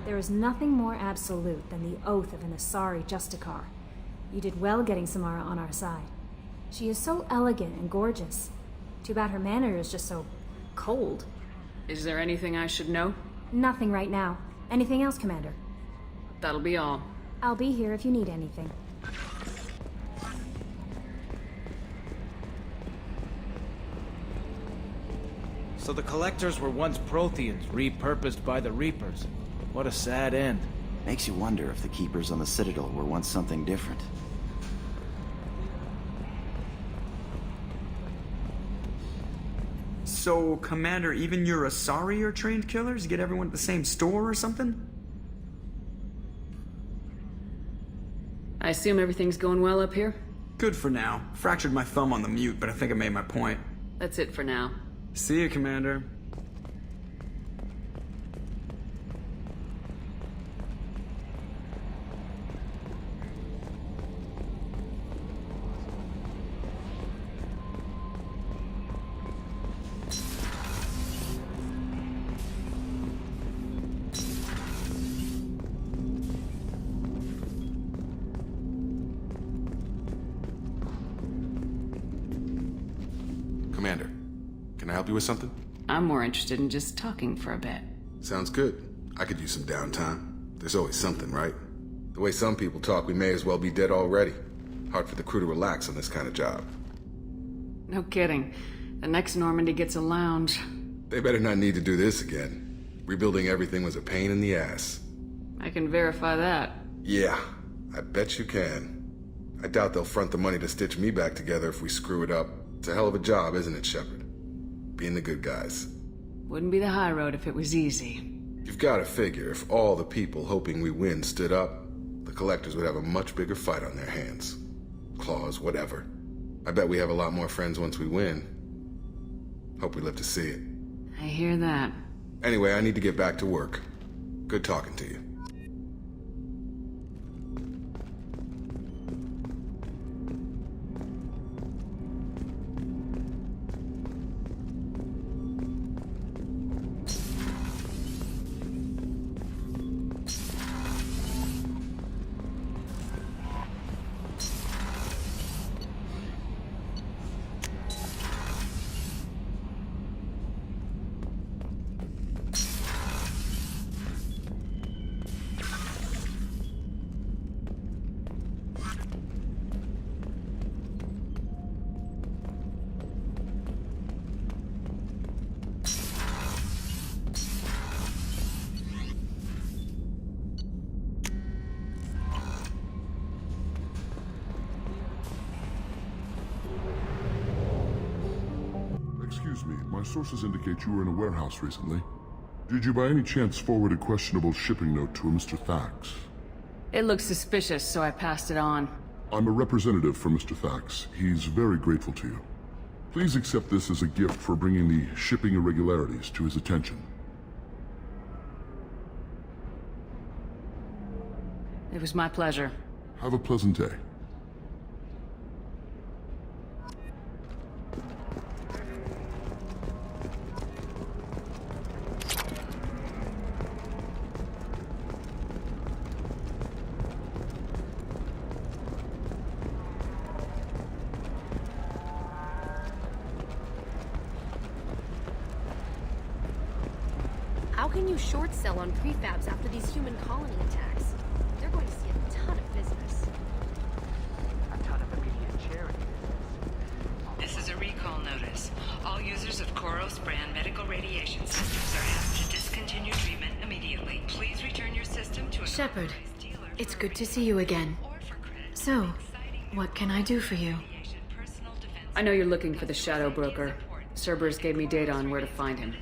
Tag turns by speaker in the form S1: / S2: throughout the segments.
S1: There is nothing more absolute than the oath of an Asari Justicar. You did well getting Samara on our side. She is so elegant and gorgeous. Too bad her manner is just so cold.
S2: Is there anything I should know?
S1: Nothing right now. Anything else, Commander?
S2: That'll be all.
S1: I'll be here if you need anything.
S3: So the Collectors were once Protheans, repurposed by the Reapers. What a sad end.
S4: Makes you wonder if the Keepers on the Citadel were once something different.
S5: So, Commander, even your Asari are trained killers? Get everyone at the same store or something?
S2: I assume everything's going well up here?
S5: Good for now. Fractured my thumb on the mute, but I think I made my point.
S2: That's it for now.
S5: See you, Commander.
S6: Commander, can I help you with something?
S2: I'm more interested in just talking for a bit.
S6: Sounds good. I could use some downtime. There's always something, right? The way some people talk, we may as well be dead already. Hard for the crew to relax on this kind of job.
S2: No kidding. The next Normandy gets a lounge.
S6: They better not need to do this again. Rebuilding everything was a pain in the ass.
S2: I can verify that.
S6: Yeah, I bet you can. I doubt they'll front the money to stitch me back together if we screw it up. It's a hell of a job, isn't it, Shepard? Being the good guys.
S2: Wouldn't be the high road if it was easy.
S6: You've got to figure if all the people hoping we win stood up, the Collectors would have a much bigger fight on their hands. Claws, whatever. I bet we have a lot more friends once we win. Hope we live to see it.
S2: I hear that.
S6: Anyway, I need to get back to work. Good talking to you.
S7: Excuse me, my sources indicate you were in a warehouse recently. Did you by any chance forward a questionable shipping note to a Mr. Thax?
S2: It looks suspicious, so I passed it on.
S7: I'm a representative for Mr. Thax. He's very grateful to you. Please accept this as a gift for bringing the shipping irregularities to his attention.
S2: It was my pleasure.
S7: Have a pleasant day.
S8: How can you short sell on prefabs after these human colony attacks? They're going to see a ton of business.
S9: A ton of immediate charity
S10: This is a recall notice. All users of Koros brand medical radiation systems are asked to discontinue treatment immediately. Please return your system to a
S11: Shepard,
S10: authorized dealer
S11: it's
S10: for
S11: good to see you again.
S10: or for credit.
S11: So, what can I do for you?
S2: I know you're looking for the Shadowbroker. Cerberus gave me data on where to find him.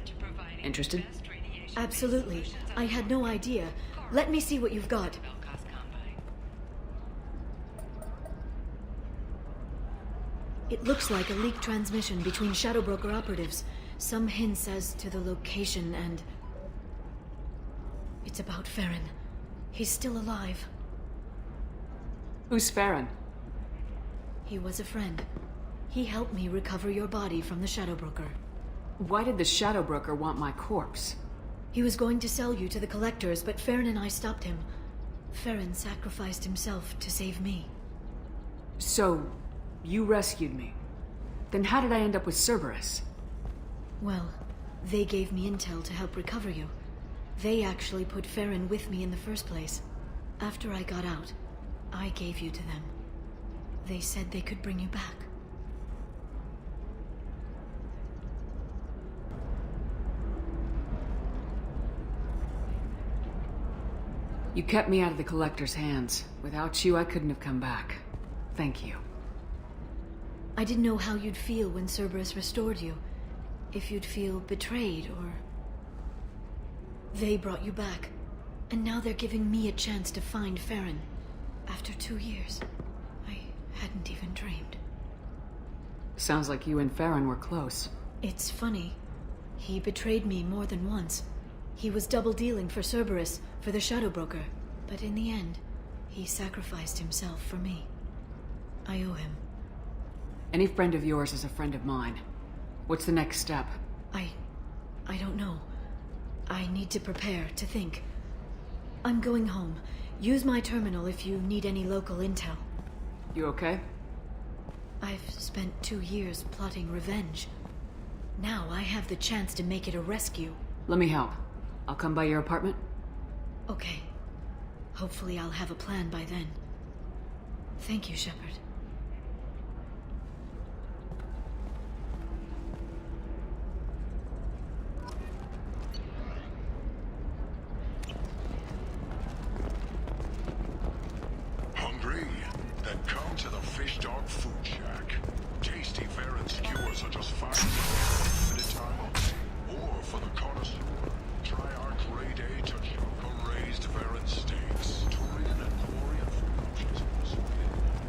S2: Interested?
S11: Absolutely. I had no idea. Let me see what you've got. It looks like a leaked transmission between Shadowbroker operatives. Some hints as to the location and... It's about Farron. He's still alive.
S2: Who's Farron?
S11: He was a friend. He helped me recover your body from the Shadowbroker.
S2: Why did the Shadowbroker want my corpse?
S11: He was going to sell you to the Collectors, but Farron and I stopped him. Farron sacrificed himself to save me.
S2: So, you rescued me. Then how did I end up with Cerberus?
S11: Well, they gave me intel to help recover you. They actually put Farron with me in the first place. After I got out, I gave you to them. They said they could bring you back.
S2: You kept me out of the Collector's hands. Without you, I couldn't have come back. Thank you.
S11: I didn't know how you'd feel when Cerberus restored you. If you'd feel betrayed, or... They brought you back. And now they're giving me a chance to find Farron. After 2 years. I hadn't even dreamed.
S2: Sounds like you and Farron were close.
S11: It's funny. He betrayed me more than once. He was double-dealing for Cerberus, for the Shadowbroker. But in the end, he sacrificed himself for me. I owe him.
S2: Any friend of yours is a friend of mine. What's the next step?
S11: I don't know. I need to prepare, to think. I'm going home. Use my terminal if you need any local intel.
S2: You okay?
S11: I've spent 2 years plotting revenge. Now I have the chance to make it a rescue.
S2: Let me help. I'll come by your apartment.
S11: Okay. Hopefully I'll have a plan by then. Thank you, Shepard.
S7: Hungry? Then come to the Fish Dog Food Shack. Tasty Farron skewers are just $5 at a time. Or for the connoisseur, try our grade A Tachoka raised Farron steaks. Turian and Quarian food options also available.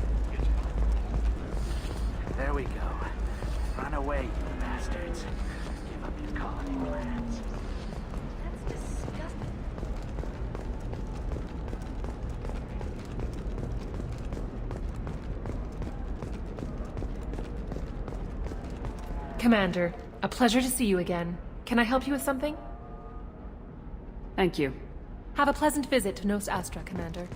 S9: There we go. Run away, you bastards. Give up your colony plans.
S8: That's disgusting.
S12: Commander, a pleasure to see you again. Can I help you with something?
S2: Thank you.
S12: Have a pleasant visit to Nos Astra, Commander.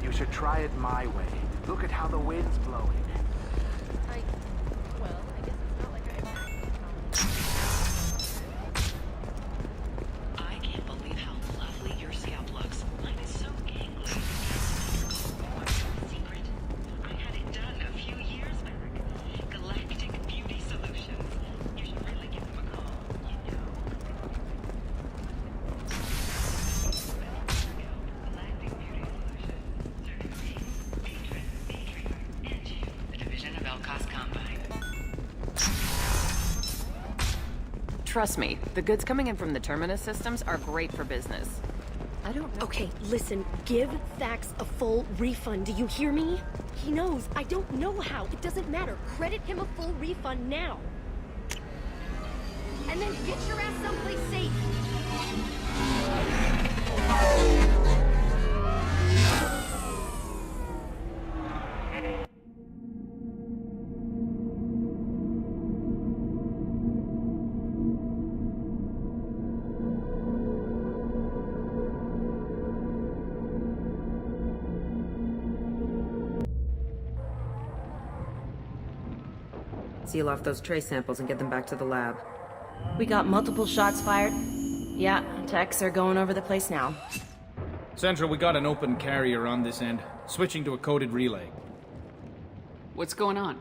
S9: You should try it my way. Look at how the wind's blowing.
S8: Well, I guess it's not like
S10: I can't believe how lovely your scalp looks. Mine is so gangly. Secret? I had it done a few years back. Galactic Beauty Solutions. You should really give them a call, you know. Galactic Beauty Solutions. Certified Patron, and you. The division of Elcos Combine.
S13: Trust me, the goods coming in from the Terminus systems are great for business.
S12: I don't know.
S8: Okay, listen. Give Thax a full refund. Do you hear me? He knows. I don't know how. It doesn't matter. Credit him a full refund now. And then get your ass someplace safe.
S14: Seal off those trace samples and get them back to the lab.
S15: We got multiple shots fired. Yeah, techs are going over the place now.
S3: Central, we got an open carrier on this end. Switching to a coded relay.
S2: What's going on?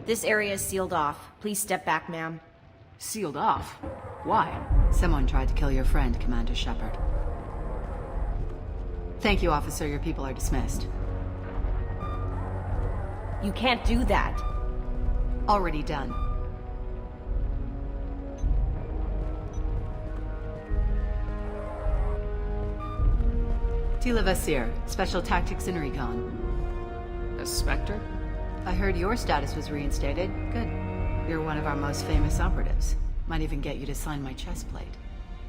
S15: This area is sealed off. Please step back, ma'am.
S2: Sealed off? Why?
S16: Someone tried to kill your friend, Commander Shepard. Thank you, officer. Your people are dismissed.
S15: You can't do that.
S16: Already done. Tila Vasir, Special Tactics and Recon.
S2: A Spectre?
S16: I heard your status was reinstated. Good. You're one of our most famous operatives. Might even get you to sign my chest plate.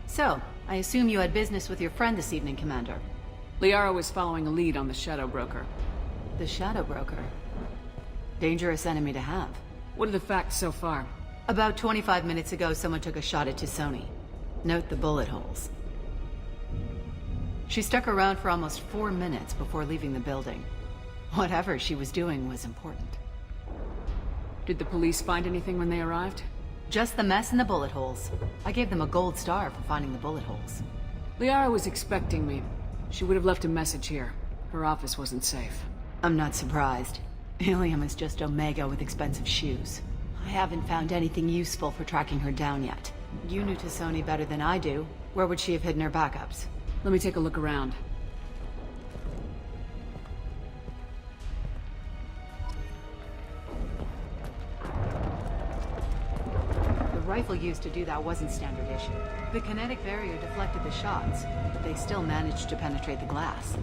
S16: So, I assume you had business with your friend this evening, Commander.
S2: Liara was following a lead on the Shadowbroker.
S16: The Shadowbroker? Dangerous enemy to have.
S2: What are the facts so far?
S16: About 25 minutes ago, someone took a shot at T'Soni. Note the bullet holes. She stuck around for almost 4 minutes before leaving the building. Whatever she was doing was important.
S2: Did the police find anything when they arrived?
S16: Just the mess and the bullet holes. I gave them a gold star for finding the bullet holes.
S2: Liara was expecting me. She would have left a message here. Her office wasn't safe.
S16: I'm not surprised. Ilium is just Omega with expensive shoes. I haven't found anything useful for tracking her down yet. You knew T'Soni better than I do. Where would she have hidden her backups?
S2: Let me take a look around.
S16: The rifle used to do that wasn't standard issue. The kinetic barrier deflected the shots, but they still managed to penetrate the glass.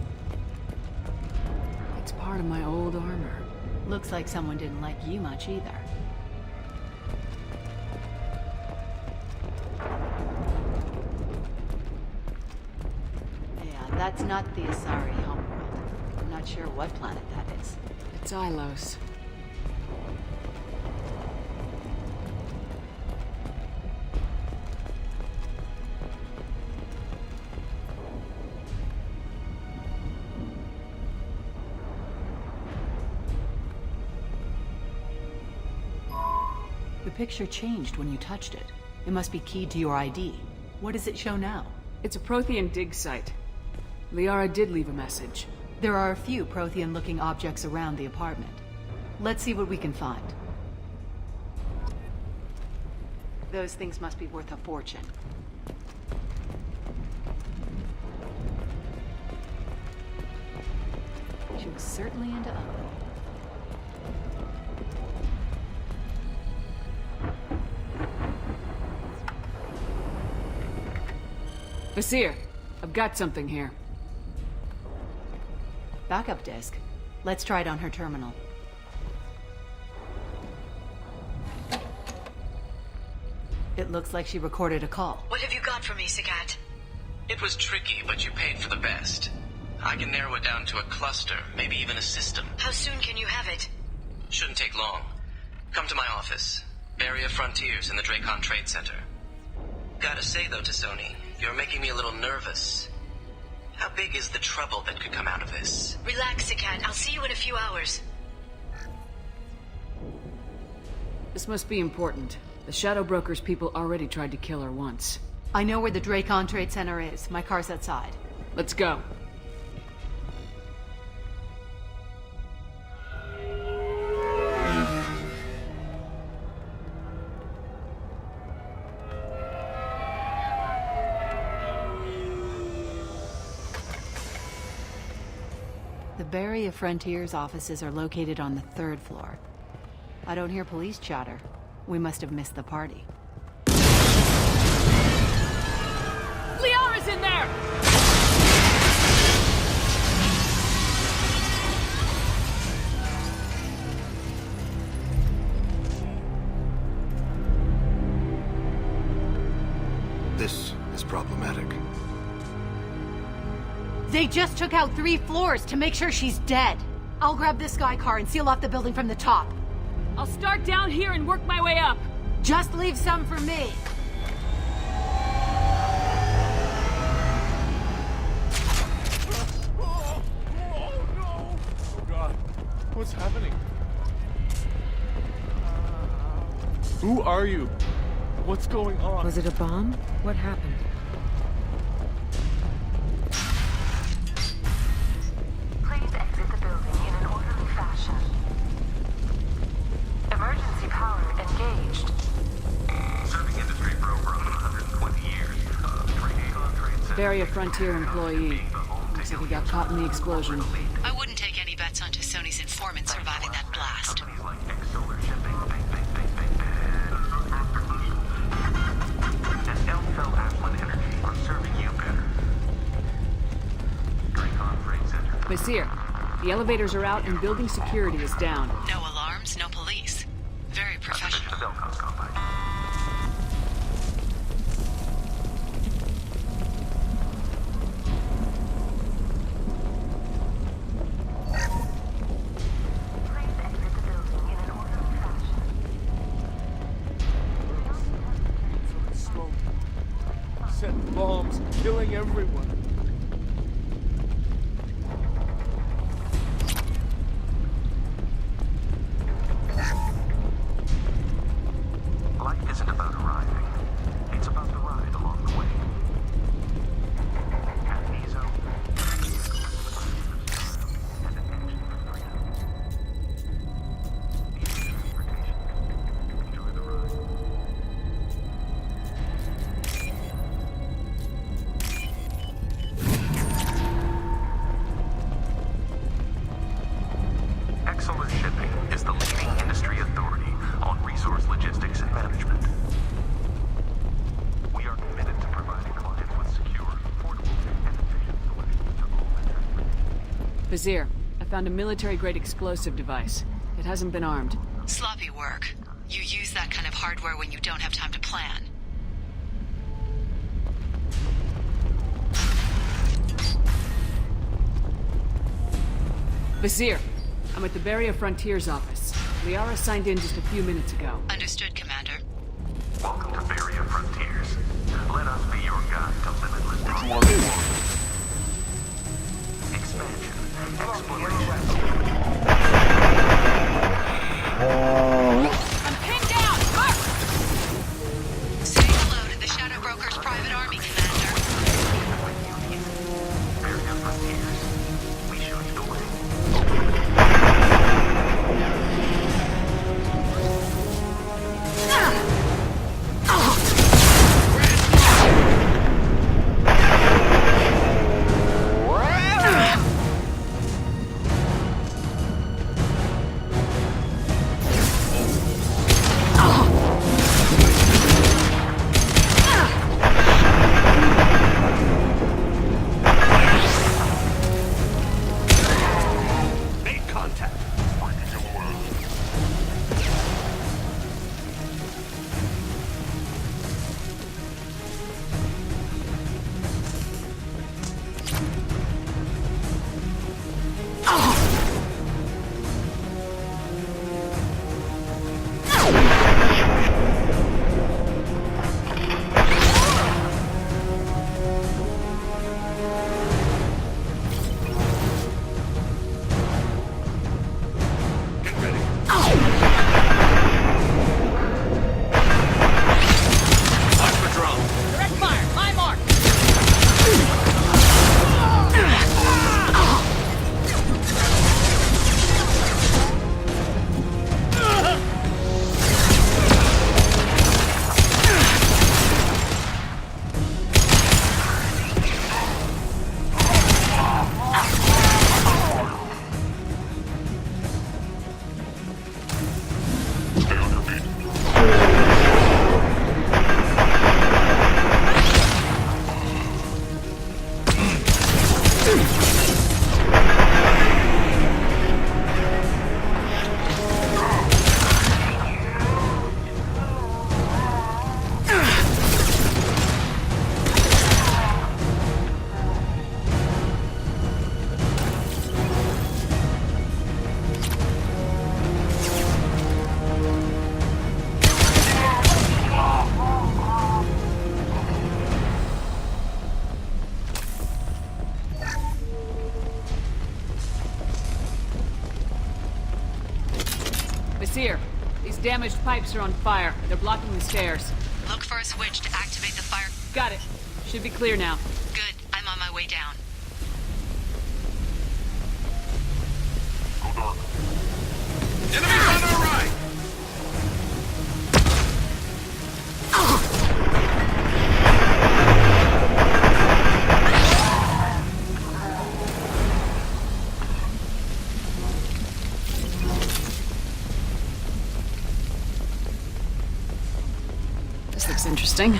S2: It's part of my old armor.
S16: Looks like someone didn't like you much either. Yeah, that's not the Asari homeworld. I'm not sure what planet that is.
S2: It's Ilos.
S16: The picture changed when you touched it. It must be keyed to your ID. What does it show now?
S2: It's a Prothean dig site. Liara did leave a message.
S16: There are a few Prothean-looking objects around the apartment. Let's see what we can find. Those things must be worth a fortune. She was certainly into ugly.
S2: Vasir, I've got something here.
S16: Backup disk. Let's try it on her terminal. It looks like she recorded a call.
S10: What have you got for me, Sagat?
S9: It was tricky, but you paid for the best. I can narrow it down to a cluster, maybe even a system.
S10: How soon can you have it?
S9: Shouldn't take long. Come to my office. Barrier Frontiers in the Dracon Trade Center. Gotta say though, T'Soni, you're making me a little nervous. How big is the trouble that could come out of this?
S10: Relax, Sagat. I'll see you in a few hours.
S2: This must be important. The Shadowbroker's people already tried to kill her once.
S16: I know where the Dracon Trade Center is. My car's outside.
S2: Let's go.
S16: The Barrier Frontiers offices are located on the 3rd floor. I don't hear police chatter. We must have missed the party.
S2: Liara's in there!
S17: This is problematic.
S16: They just took out 3 floors to make sure she's dead. I'll grab this Sky car and seal off the building from the top.
S2: I'll start down here and work my way up.
S16: Just leave some for me.
S17: Oh no! Oh God, what's happening? Who are you? What's going on?
S14: Was it a bomb? What happened?
S18: Please exit the building in an orderly fashion. Emergency power engaged.
S9: Serving industry for over 120 years.
S2: Barrier Frontier employee. Looks like he got caught in the explosion.
S8: I wouldn't take any bets on T'Soni's informant surviving that blast.
S9: And Elfell Ashland Energy are serving you better. Dracon
S2: Vizier, the elevators are out and building security is down.
S10: No alarms, no police. Very professional.
S17: Set bombs, killing everyone.
S19: Life isn't about arriving. It's about the ride along the way. At Mizo, and attention for freedom. Enjoy the ride. Excellent Shipping is the leading industry authority on resource logistics and management. We are committed to providing clients with secure, affordable, and efficient solutions to all their transportation.
S2: Vizier, I found a military-grade explosive device. It hasn't been armed.
S10: Sloppy work. You use that kind of hardware when you don't have time to plan.
S2: Vizier, I'm at the Barrier Frontiers office. Liara signed in just a few minutes ago.
S10: Understood, Commander.
S19: Welcome to Barrier Frontiers. Let us be your guide to limitless possibilities. Expansion, exploration.
S10: I'm pinned down! Mark! Say hello to the Shadowbroker's private army, Commander.
S19: Barrier Frontiers. We show you the way. Make contact. Get ready. Watch for drone.
S10: Direct fire! My mark!
S7: Stay on your feet.
S2: Vizier, these damaged pipes are on fire. They're blocking the stairs.
S10: Look for a switch to activate the fire.
S2: Got it. Should be clear now.
S10: Good. I'm on my way down.
S7: Go dark.
S19: Enemies on our right!
S2: This looks interesting.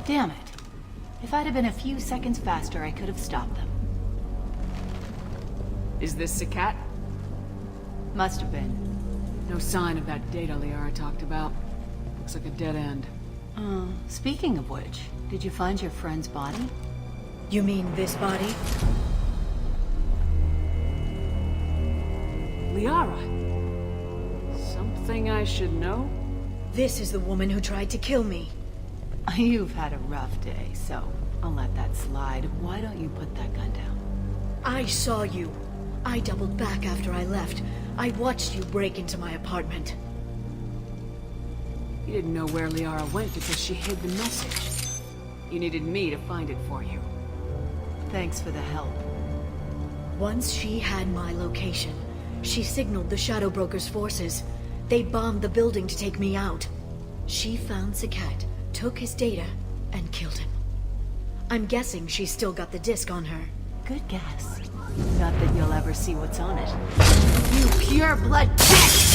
S16: Damn it. If I'd have been a few seconds faster, I could have stopped them.
S2: Is this Sakat?
S16: Must have been.
S2: No sign of that data Liara talked about. Looks like a dead end.
S16: Speaking of which, did you find your friend's body?
S11: You mean this body?
S2: Liara! Something I should know?
S11: This is the woman who tried to kill me.
S16: You've had a rough day, so I'll let that slide. Why don't you put that gun down?
S11: I saw you. I doubled back after I left. I watched you break into my apartment.
S2: You didn't know where Liara went because she hid the message. You needed me to find it for you.
S16: Thanks for the help.
S11: Once she had my location, she signaled the Shadowbroker's forces. They bombed the building to take me out. She found Sakat, took his data, and killed him. I'm guessing she's still got the disc on her.
S16: Good guess. Not that you'll ever see what's on it. You pure blood pest!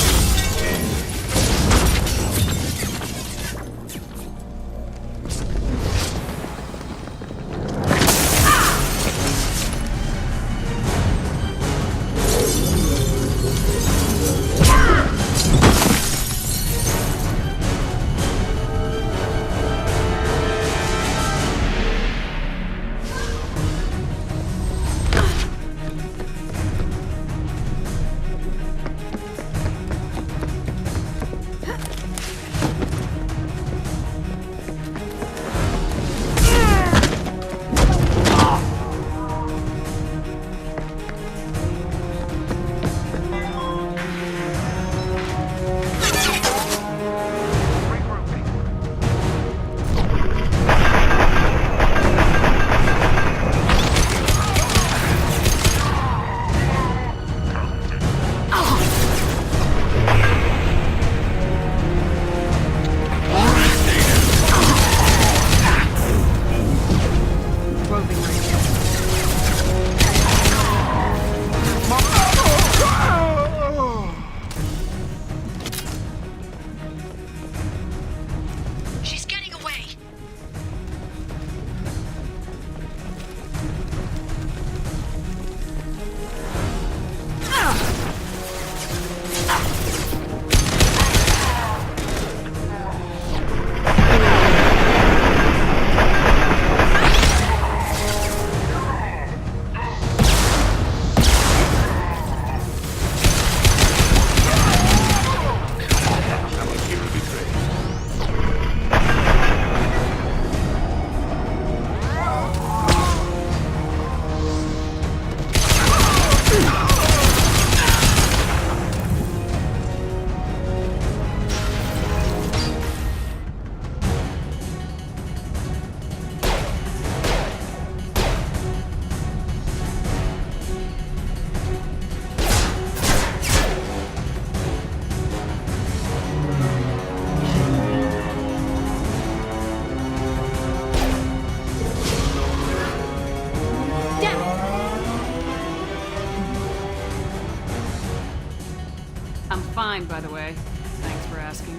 S2: Fine, by the way. Thanks for asking.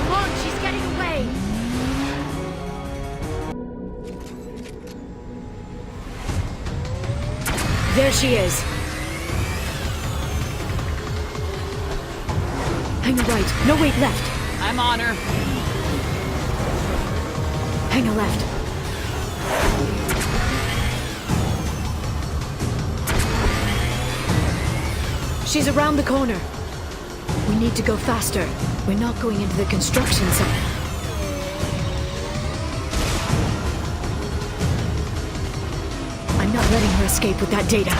S11: Look, she's getting away! There she is. Hang a right. No, wait, left.
S2: I'm on her.
S11: Hang a left. She's around the corner. We need to go faster. We're not going into the construction zone. I'm not letting her escape with that data.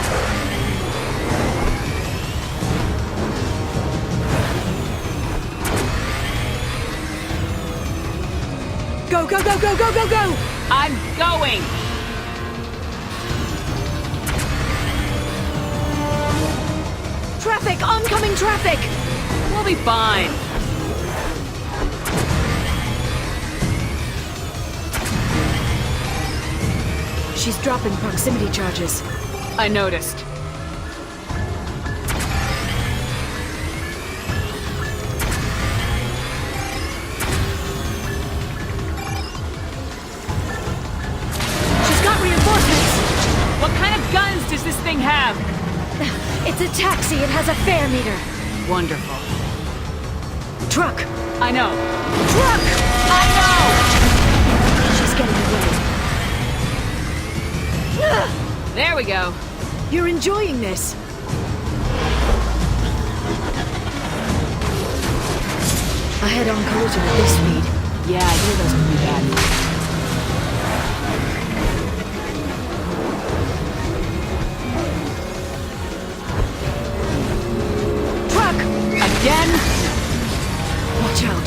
S11: Go, go, go, go, go, go, go!
S2: I'm going!
S11: Traffic! Oncoming traffic!
S2: We'll be fine.
S11: She's dropping proximity charges.
S2: I noticed.
S11: She's got reinforcements!
S2: What kind of guns does this thing have?
S11: It's a taxi. It has a fare meter.
S2: Wonderful.
S11: Truck!
S2: I know.
S11: Truck!
S2: I know!
S11: She's getting away.
S2: There we go.
S11: You're enjoying this. A head-on collision at this speed.
S16: Yeah, I hear those can be bad.
S11: Truck!
S2: Again?
S11: Watch out.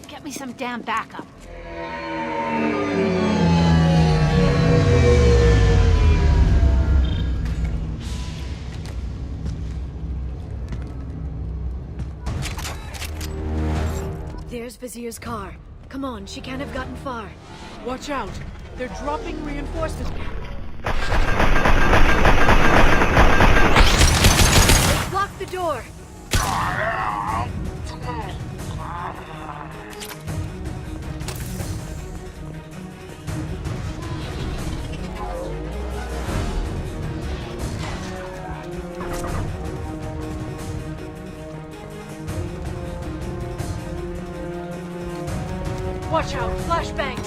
S16: Get me some damn backup.
S11: There's Vizier's car. Come on, she can't have gotten far.
S17: Watch out! They're dropping reinforcements.
S11: Let's block the door.
S17: Watch out! Flashbang!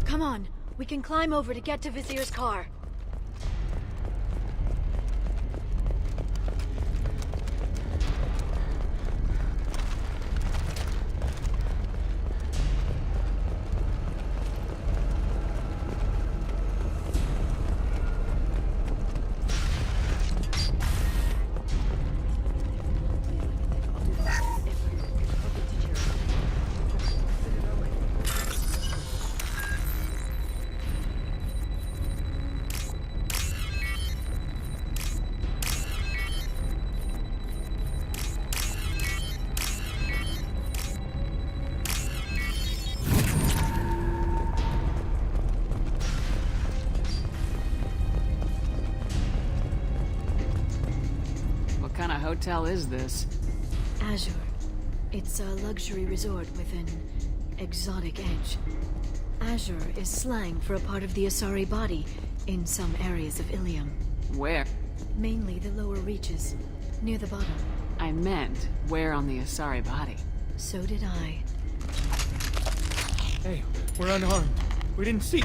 S11: Come on, we can climb over to get to Vizier's car.
S2: What kind of hotel is this?
S11: Azure. It's a luxury resort with an exotic edge. Azure is slang for a part of the Asari body in some areas of Ilium.
S2: Where?
S11: Mainly the lower reaches, near the bottom.
S2: I meant, where on the Asari body?
S11: So did I.
S3: Hey, we're unarmed. We didn't see...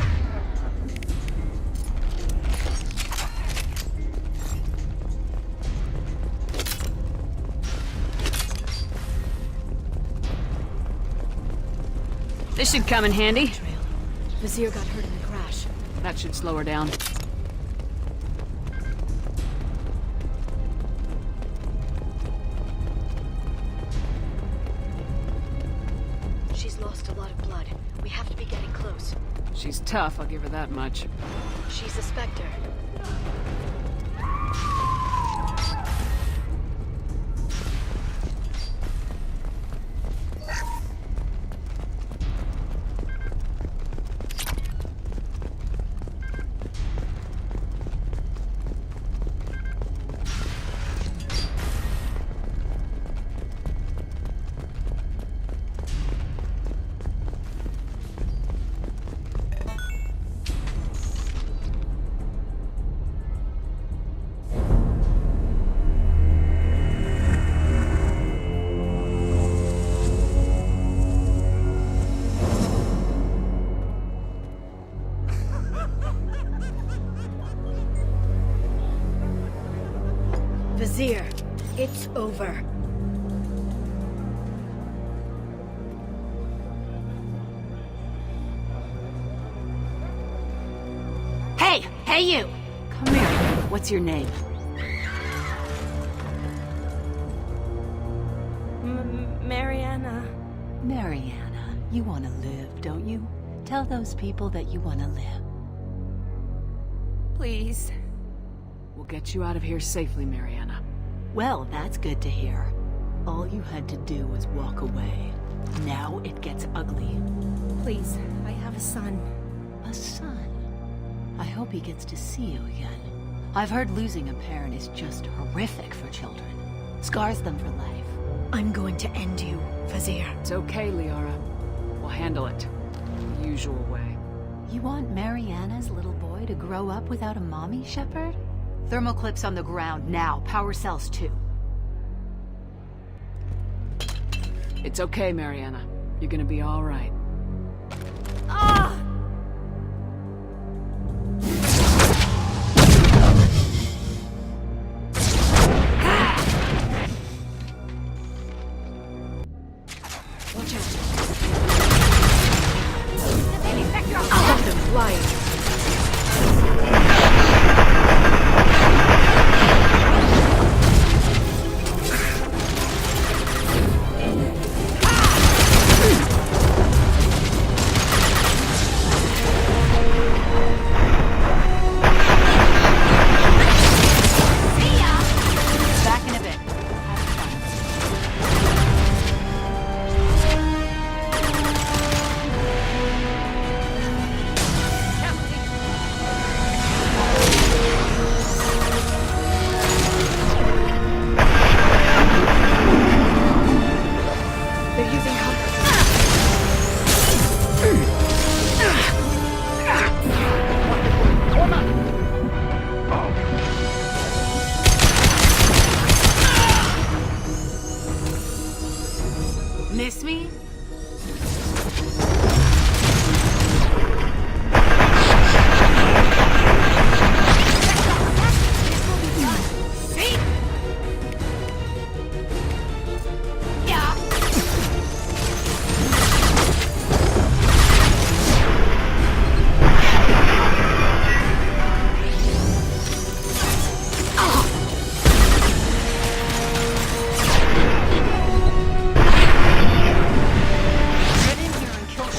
S2: This should come in handy.
S11: Vizier got hurt in the crash.
S2: That should slow her down.
S11: She's lost a lot of blood. We have to be getting close.
S2: She's tough, I'll give her that much.
S11: She's a Spectre. Vizier, it's over.
S16: Hey! Hey you! Come here. What's your name?
S8: Mariana.
S16: Mariana. You want to live, don't you? Tell those people that you want to live.
S8: Please.
S2: We'll get you out of here safely, Mariana.
S16: Well, that's good to hear. All you had to do was walk away. Now it gets ugly.
S8: Please, I have a son.
S16: A son? I hope he gets to see you again. I've heard losing a parent is just horrific for children. Scars them for life.
S11: I'm going to end you, Vizier.
S2: It's okay, Liara. We'll handle it. The usual way.
S16: You want Mariana's little boy to grow up without a mommy, Shepard? Thermal clips on the ground now. Power cells too.
S2: It's okay, Mariana. You're gonna be all right.
S8: Ah!
S11: Watch out. I'll let them fly.
S16: Miss me?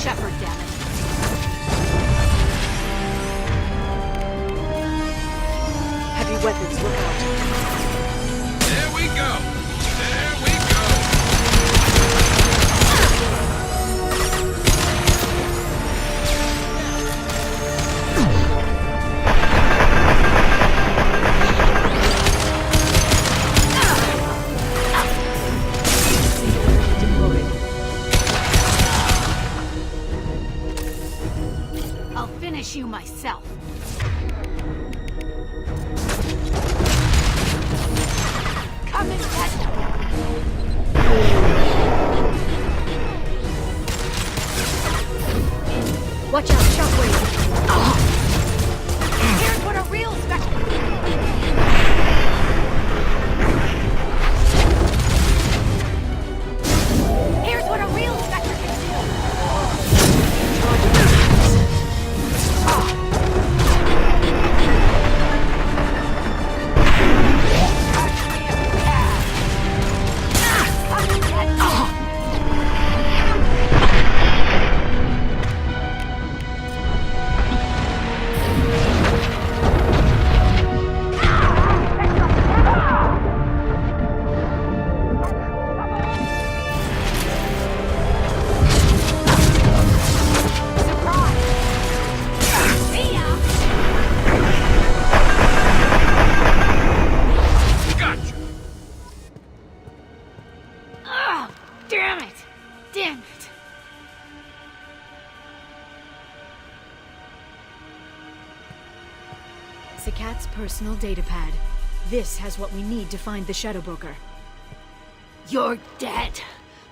S16: Shepard, damn it.
S11: Heavy weapons, look out.
S17: There we go! There we go!
S16: I'll finish you myself.
S1: personal datapad. This has what we need to find the Shadowbroker.
S16: You're dead.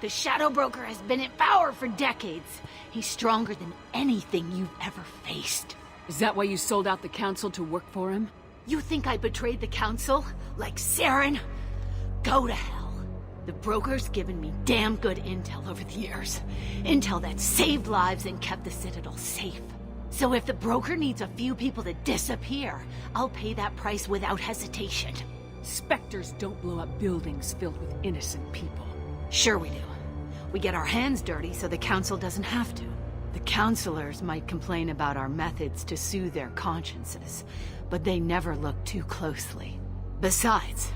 S16: The Shadowbroker has been in power for decades. He's stronger than anything you've ever faced.
S2: Is that why you sold out the Council to work for him?
S16: You think I betrayed the Council? Like Saren? Go to hell. The Broker's given me damn good intel over the years. Intel that saved lives and kept the Citadel safe. So if the Broker needs a few people to disappear, I'll pay that price without hesitation.
S2: Spectres don't blow up buildings filled with innocent people.
S16: Sure we do. We get our hands dirty so the Council doesn't have to. The Councilors might complain about our methods to soothe their consciences, but they never look too closely. Besides,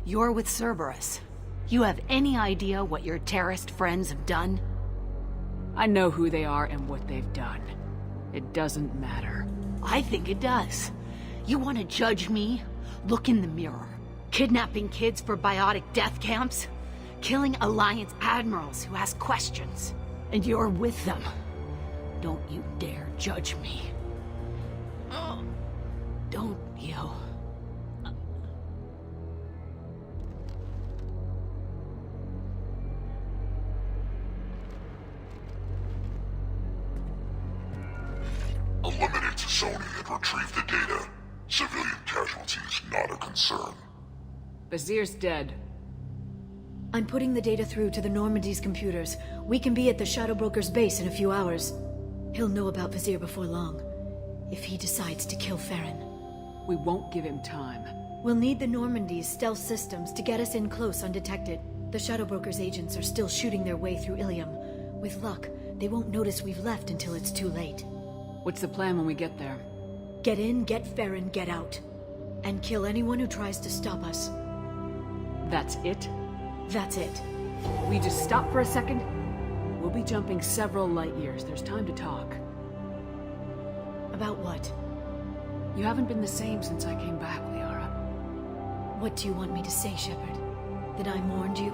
S16: you're with Cerberus. You have any idea what your terrorist friends have done?
S2: I know who they are and what they've done. It doesn't matter.
S16: I think it does. You want to judge me? Look in the mirror. Kidnapping kids for biotic death camps? Killing Alliance admirals who ask questions. And you're with them. Don't you dare judge me. Don't you?
S7: Eliminate Sony and retrieve the data. Civilian casualties not a concern.
S2: Vazir's dead.
S1: I'm putting the data through to the Normandy's computers. We can be at the Shadowbroker's base in a few hours. He'll know about Vazir before long. If he decides to kill Farron.
S2: We won't give him time.
S1: We'll need the Normandy's stealth systems to get us in close undetected. The Shadowbroker's agents are still shooting their way through Ilium. With luck, they won't notice we've left until it's too late.
S2: What's the plan when we get there?
S1: Get in, get Farron, get out. And kill anyone who tries to stop us.
S2: That's it?
S1: That's it.
S2: We just stop for a second? We'll be jumping several light years. There's time to talk.
S1: About what?
S2: You haven't been the same since I came back, Liara.
S1: What do you want me to say, Shepard? That I mourned you?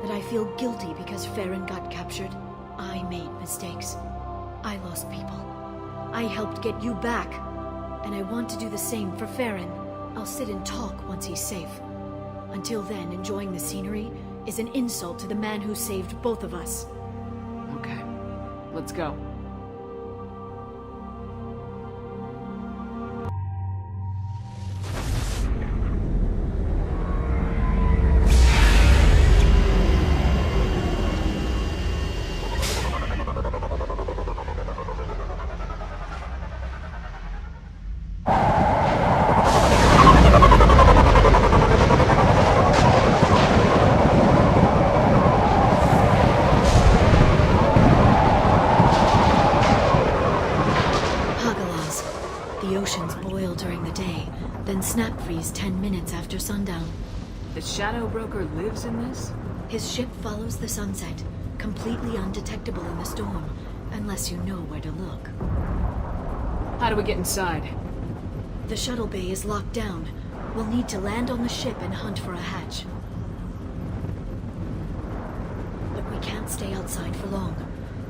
S1: That I feel guilty because Farron got captured? I made mistakes. I lost people. I helped get you back. And I want to do the same for Farron. I'll sit and talk once he's safe. Until then, enjoying the scenery is an insult to the man who saved both of us.
S2: Okay. Let's go.
S1: Snap freeze 10 minutes after sundown.
S2: The Shadowbroker lives in this?
S1: His ship follows the sunset, completely undetectable in the storm, unless you know where to look.
S2: How do we get inside?
S1: The shuttle bay is locked down. We'll need to land on the ship and hunt for a hatch. But we can't stay outside for long.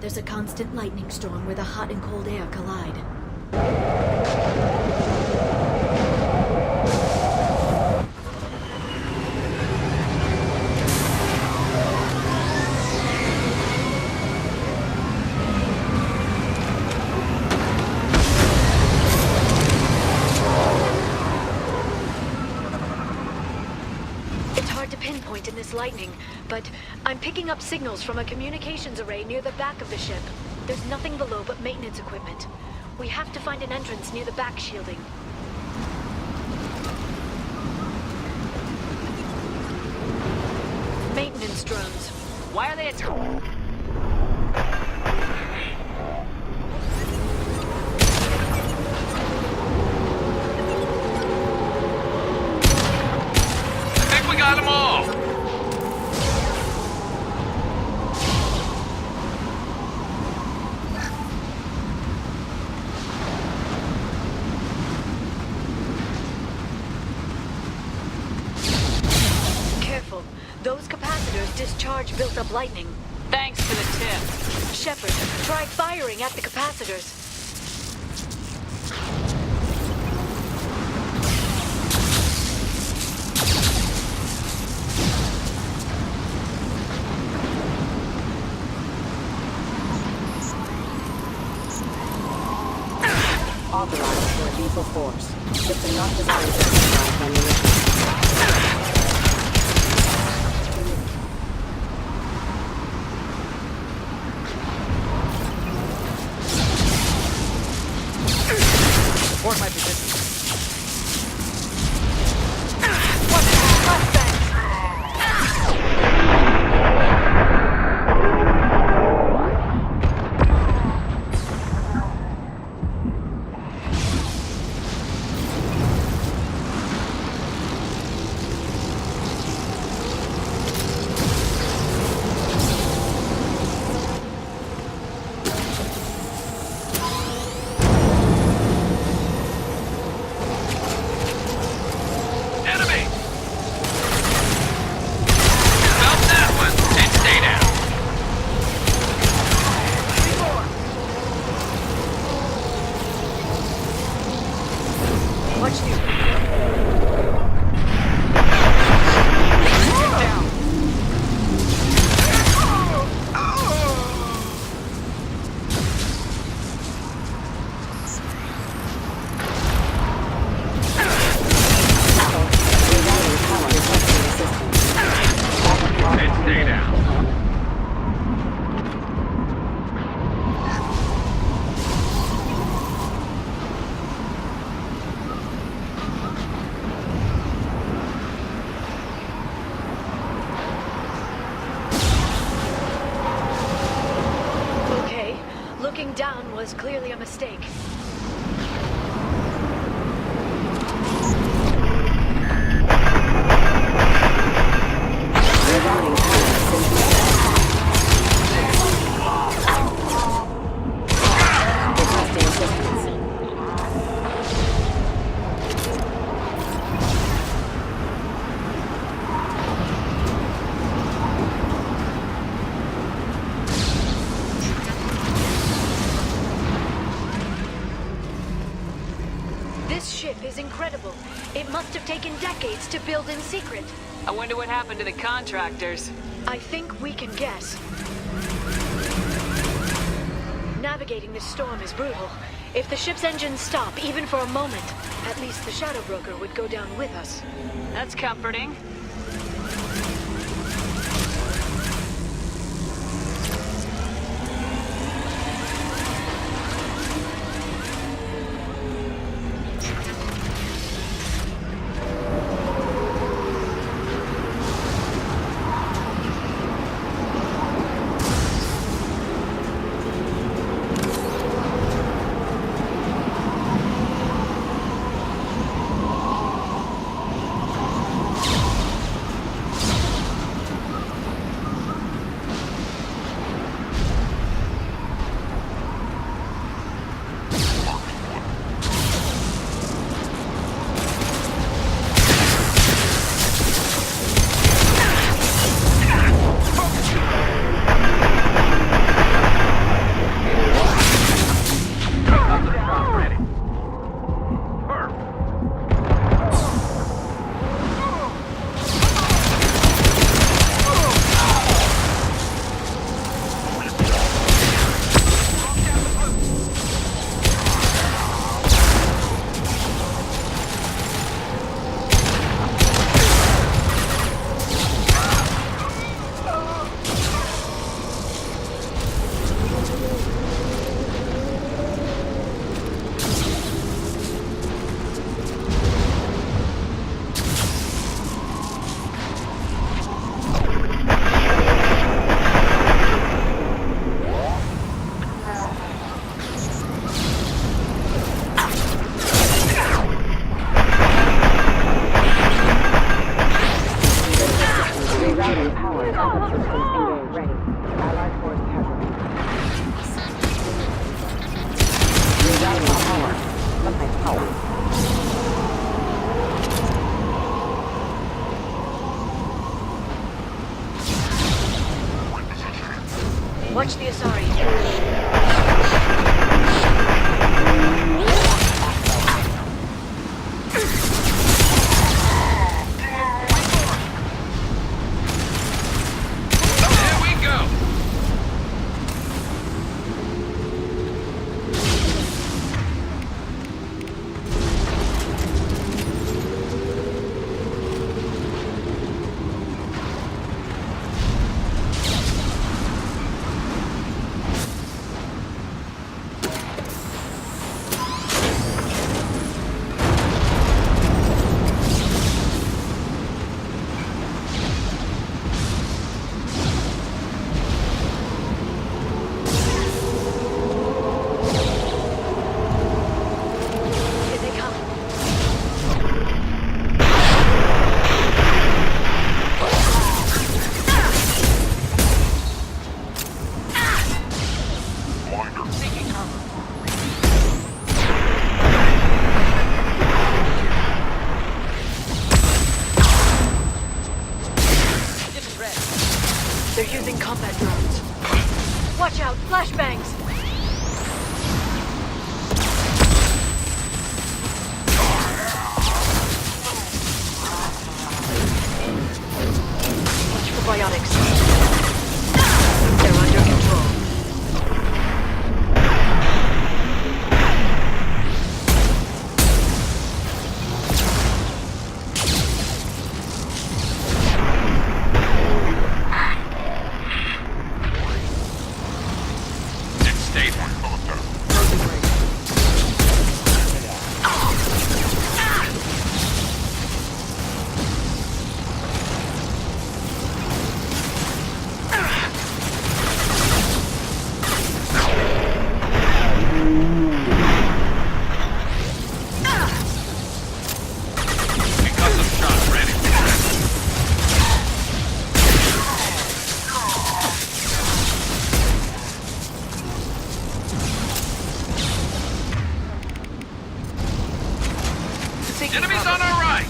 S1: There's a constant lightning storm where the hot and cold air collide. In this lightning, but I'm picking up signals from a communications array near the back of the ship. There's nothing below but maintenance equipment. We have to find an entrance near the back shielding. Maintenance drones.
S13: Why are they attacking?
S17: I think we got them all!
S1: Those capacitors discharge built-up lightning.
S13: Thanks for the tip.
S1: Shepard, try firing at the capacitors.
S2: force. Ships are not designed to survive ammunition.
S20: Support my position.
S8: Down was clearly a mistake. Is incredible. It must have taken decades to build in secret.
S15: I wonder what happened to the contractors.
S8: I think we can guess. Navigating this storm is brutal. If the ship's engines stop, even for a moment, at least the Shadowbroker would go down with us.
S15: That's comforting.
S8: Watch the Asari.
S11: They're using combat drones. Watch out, flashbangs! Watch for biotics. They're under control.
S17: Enemies on our right!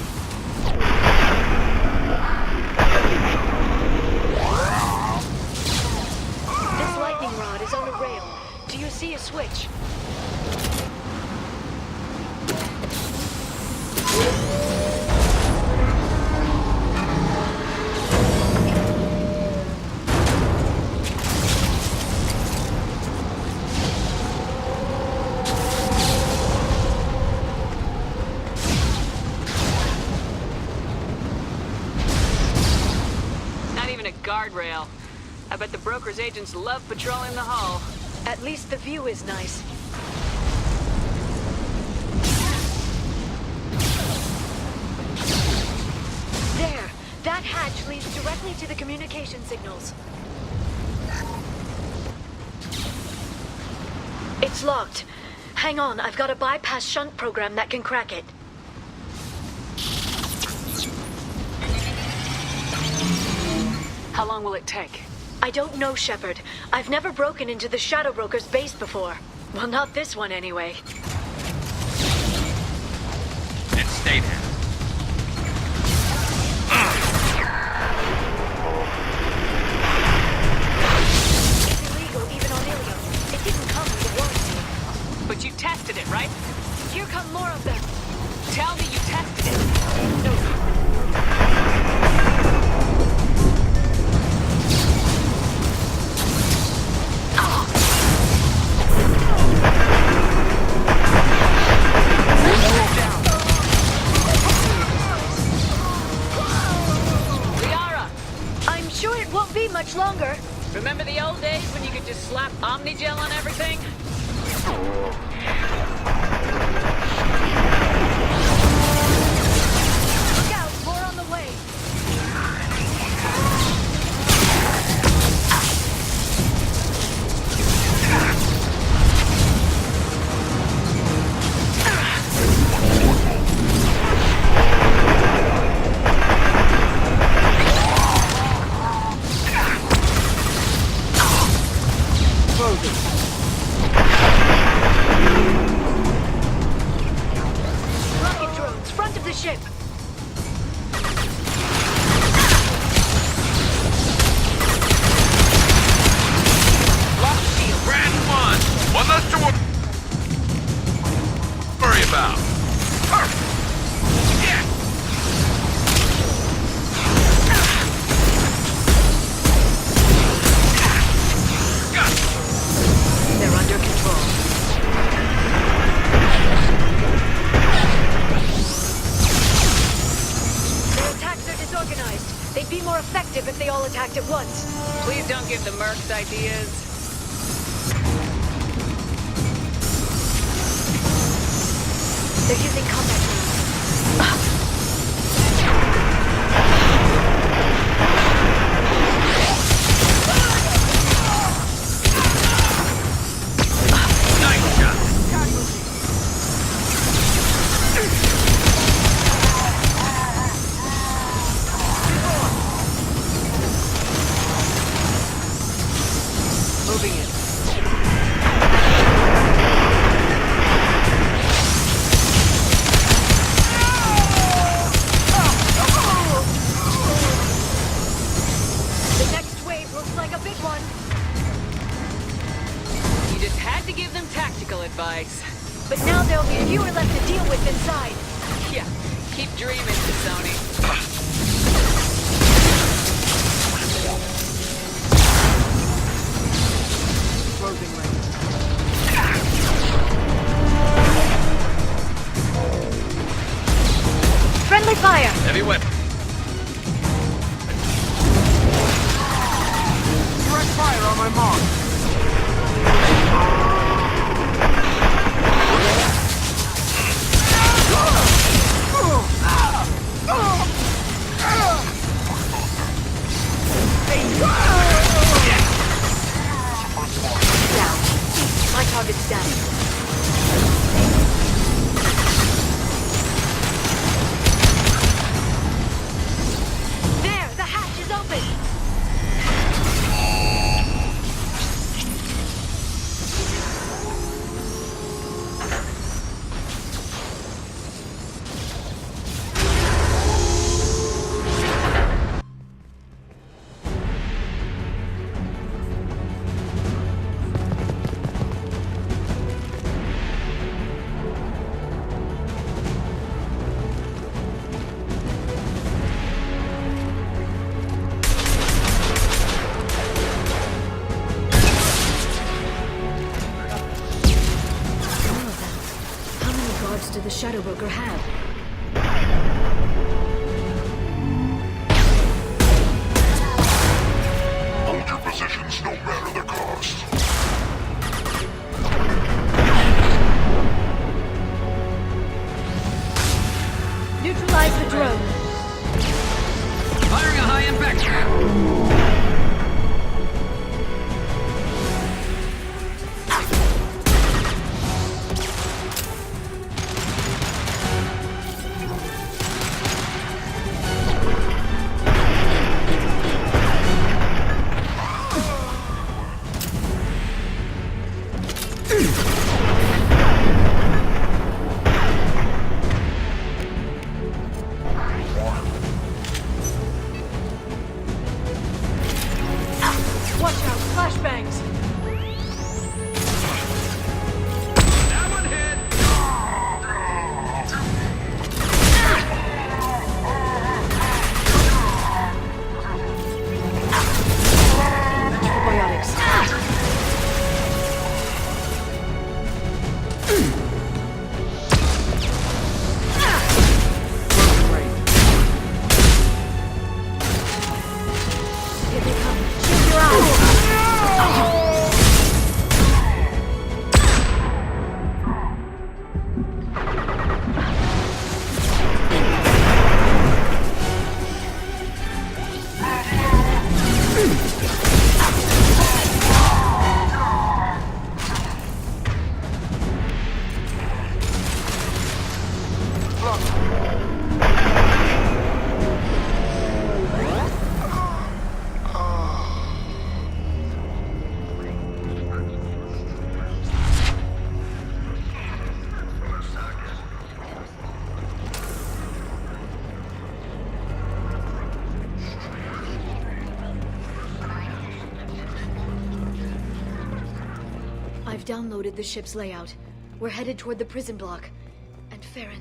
S11: This lightning rod is on a rail. Do you see a switch?
S16: Guardrail. I bet the broker's agents love patrolling the hull.
S11: At least the view is nice. There! That hatch leads directly to the communication signals. It's locked. Hang on, I've got a bypass shunt program that can crack it.
S16: How long will it take?
S11: I don't know, Shepard. I've never broken into the Shadowbroker's base before. Well, not this one anyway.
S17: And stay there.
S11: It's illegal even on Ilium. It didn't come with a warranty.
S16: But you tested it, right?
S11: Here come more of them.
S16: Tell me you tested it.
S11: No. Much longer.
S16: Remember the old days when you could just slap Omnigel on everything?
S11: Look out, more on the way. Rocket drones, front of the ship.
S16: Lock shield.
S17: Grand one! One less to worry about. Yeah!
S11: They're under control. Their attacks are disorganized. They'd be more effective if they all attacked at once.
S16: Please don't give the mercs ideas.
S11: They're using combat drones.
S17: Nice shot!
S16: Moving in.
S2: Sony.
S15: Closing ring.
S8: Friendly fire!
S17: Heavy weapon.
S19: Direct fire on my mark.
S8: Down. My target's down. There! The hatch is open!
S11: How many guards did the Shadowbroker have?
S7: Hold your positions no matter the cost.
S8: Neutralize the drone.
S17: Firing a high impact.
S8: Watch out, flashbangs!
S17: That one hit.
S8: Probiotics. Here they come. Shield your eyes!
S11: I've downloaded the ship's layout. We're headed toward the prison block. And Farron.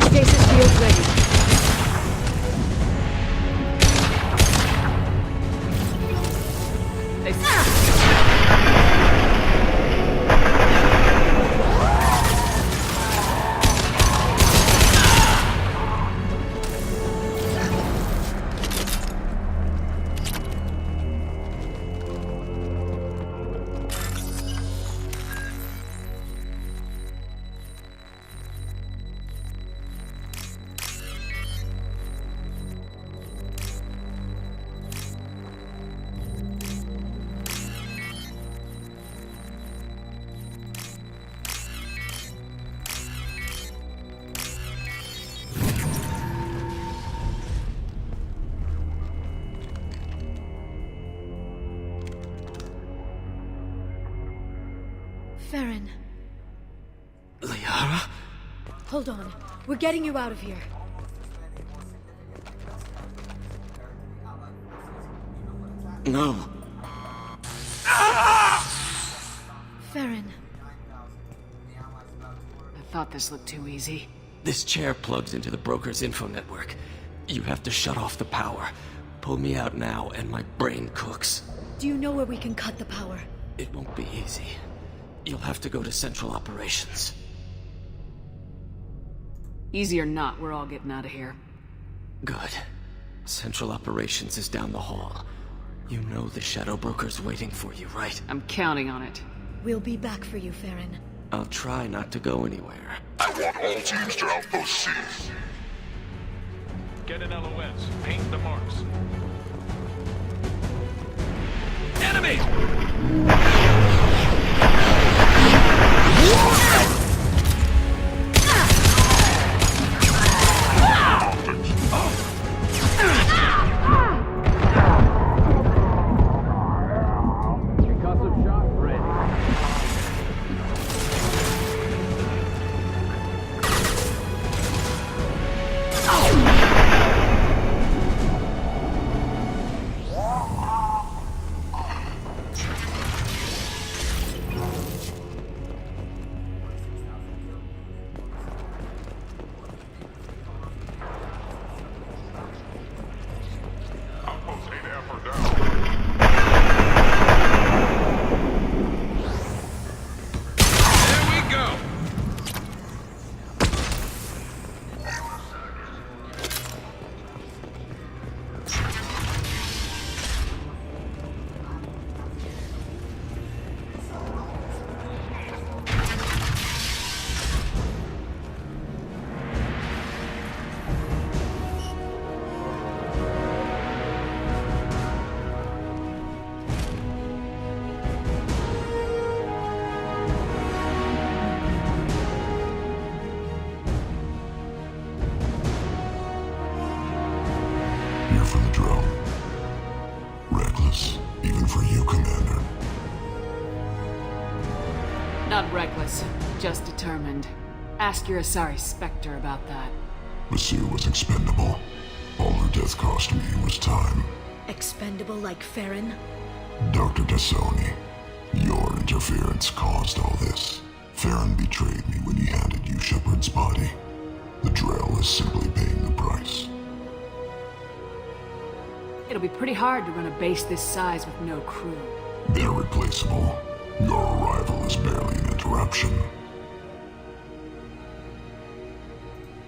S8: Stasis field ready.
S11: Farron.
S5: Liara?
S11: Hold on. We're getting you out of here.
S20: No.
S11: Farron.
S16: I thought this looked too easy.
S20: This chair plugs into the broker's info network. You have to shut off the power. Pull me out now, and my brain cooks.
S11: Do you know where we can cut the power?
S20: It won't be easy. You'll have to go to Central Operations.
S2: Easy or not, we're all getting out of here.
S20: Good. Central Operations is down the hall. You know the Shadowbroker's waiting for you, right?
S2: I'm counting on it.
S11: We'll be back for you, Farron.
S20: I'll try not to go anywhere.
S7: I want all teams to Outpost C.
S17: Get an LOS. Paint the marks.
S20: Enemy!
S17: Concussive shot ready.
S7: Outpost 8F are down.
S3: There we go!
S7: Here for the drill. Reckless, even for you, Commander.
S2: Not reckless, just determined. Ask your Asari Spectre about that.
S7: Basir was expendable. All her death cost me was time.
S11: Expendable like Farron?
S7: Dr. Tassoni, your interference caused all this. Farron betrayed me when he handed you Shepard's body. The Drell is simply paying the price.
S2: It'll be pretty hard to run a base this size with no crew.
S7: They're replaceable. Your arrival is barely an interruption.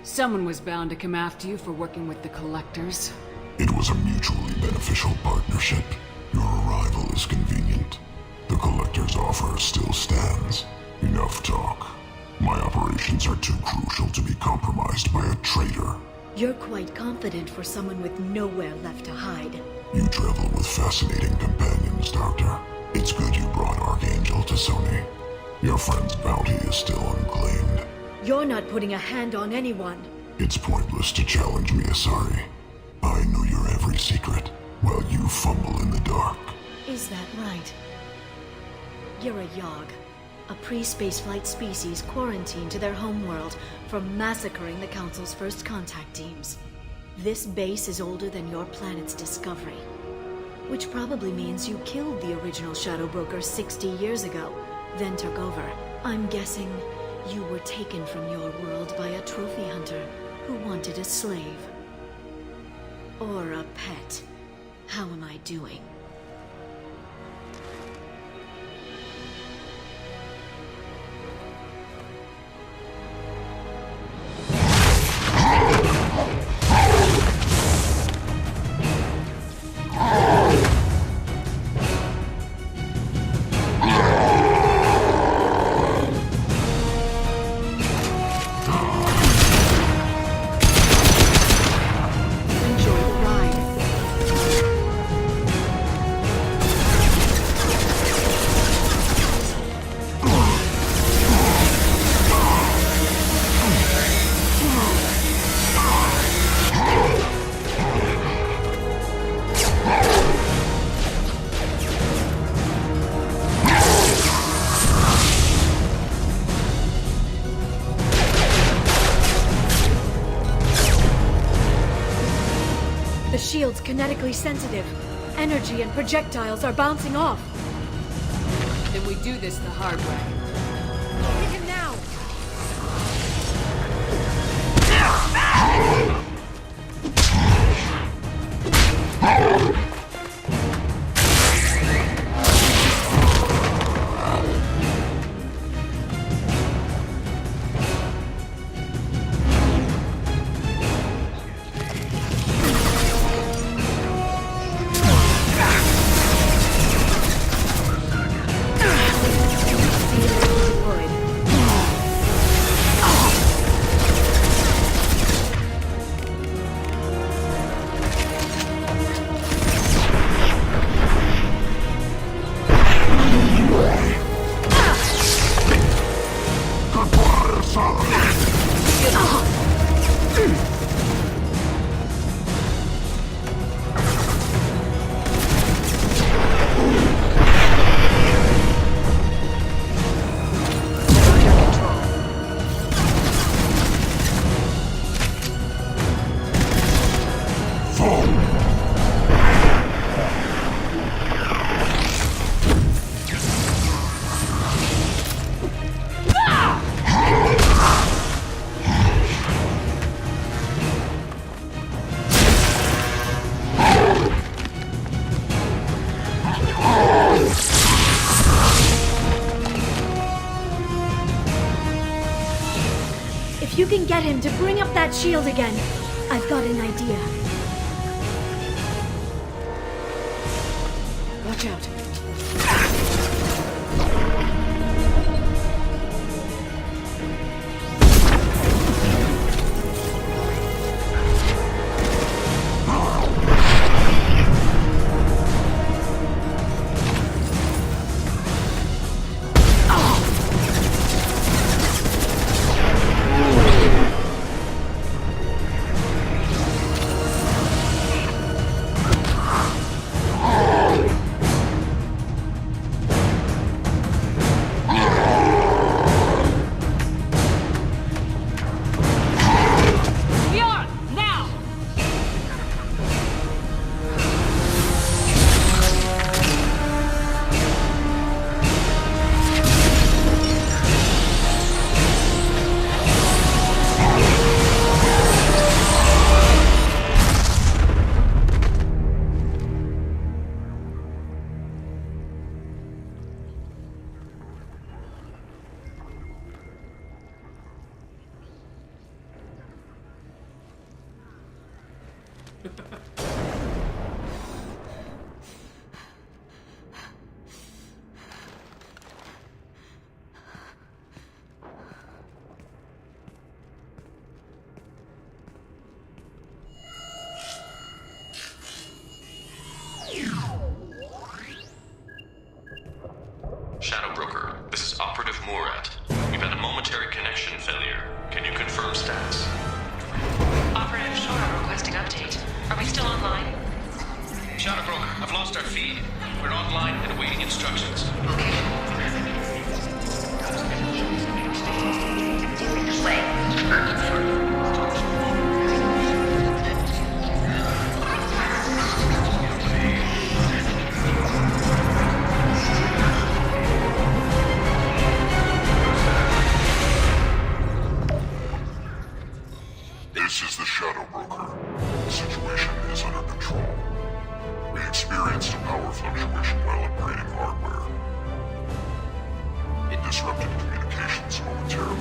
S2: Someone was bound to come after you for working with the Collectors.
S7: It was a mutually beneficial partnership. Your arrival is convenient. The Collector's offer still stands. Enough talk. My operations are too crucial to be compromised by a traitor.
S11: You're quite confident for someone with nowhere left to hide.
S7: You travel with fascinating companions, Doctor. It's good you brought Archangel to Sony. Your friend's bounty is still unclaimed.
S11: You're not putting a hand on anyone.
S7: It's pointless to challenge me, Asari. I know your every secret, while you fumble in the dark.
S11: Is that right? You're a Yogg, a pre-spaceflight species quarantined to their homeworld from massacring the Council's first contact teams. This base is older than your planet's discovery, which probably means you killed the original Shadowbroker 60 years ago, then took over. I'm guessing you were taken from your world by a trophy hunter who wanted a slave. Or a pet. How am I doing? The shield's kinetically sensitive. energy and projectiles are bouncing off.
S2: Then we do this the hard way.
S11: Hit him now! If you can get him to bring up that shield again, I've got an idea. Watch out.
S21: Shadowbroker, this is Operative Murat. We've had a momentary connection failure. Can you confirm status?
S10: Operative Shore requesting update. Are we still online?
S21: Shadowbroker, I've lost our feed. We're online and awaiting instructions.
S7: This is the Shadowbroker. The situation is under control. We experienced a power fluctuation while upgrading hardware. It disrupted communications momentarily.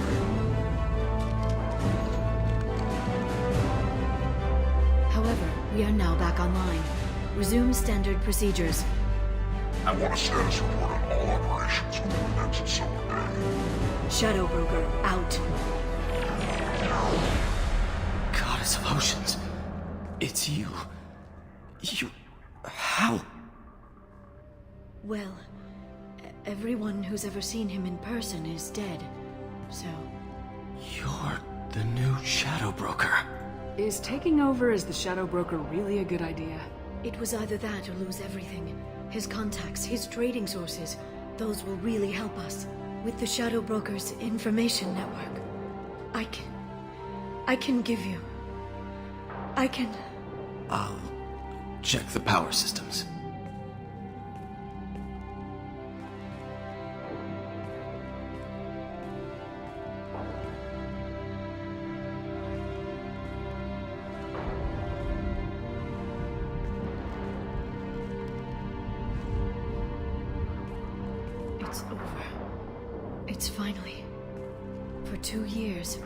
S11: However, we are now back online. Resume standard procedures.
S7: I want a status report on all operations within the next solar day.
S11: Shadowbroker, out.
S20: Goddess of Oceans. It's you. You... How?
S11: Well, everyone who's ever seen him in person is dead, so...
S20: You're the new Shadowbroker.
S2: Is taking over as the Shadowbroker really a good idea?
S11: It was either that or lose everything. His contacts, his trading sources, those will really help us. With the Shadowbroker's information network, I can give you... I can...
S20: I'll check the power systems.
S11: It's over. It's finally. For 2 years.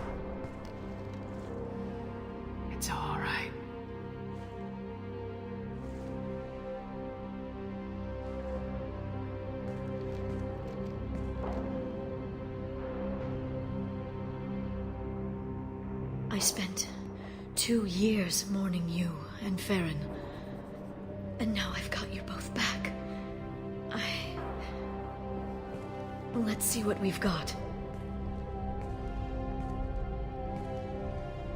S16: It's all right.
S11: I spent 2 years mourning you and Farron. And now I've got you both back. Let's see what we've got.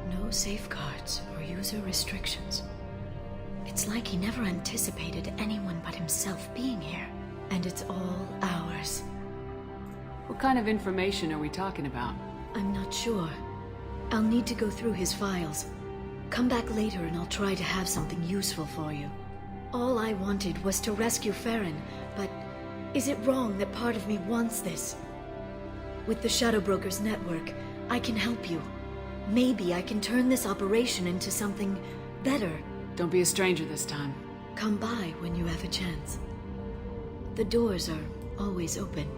S11: No safeguards or user restrictions. It's like he never anticipated anyone but himself being here. And it's all ours.
S16: What kind of information are we talking about?
S11: I'm not sure. I'll need to go through his files. Come back later and I'll try to have something useful for you. All I wanted was to rescue Farron, but is it wrong that part of me wants this? With the Shadowbroker's network, I can help you. Maybe I can turn this operation into something better.
S16: Don't be a stranger this time.
S11: Come by when you have a chance. The doors are always open.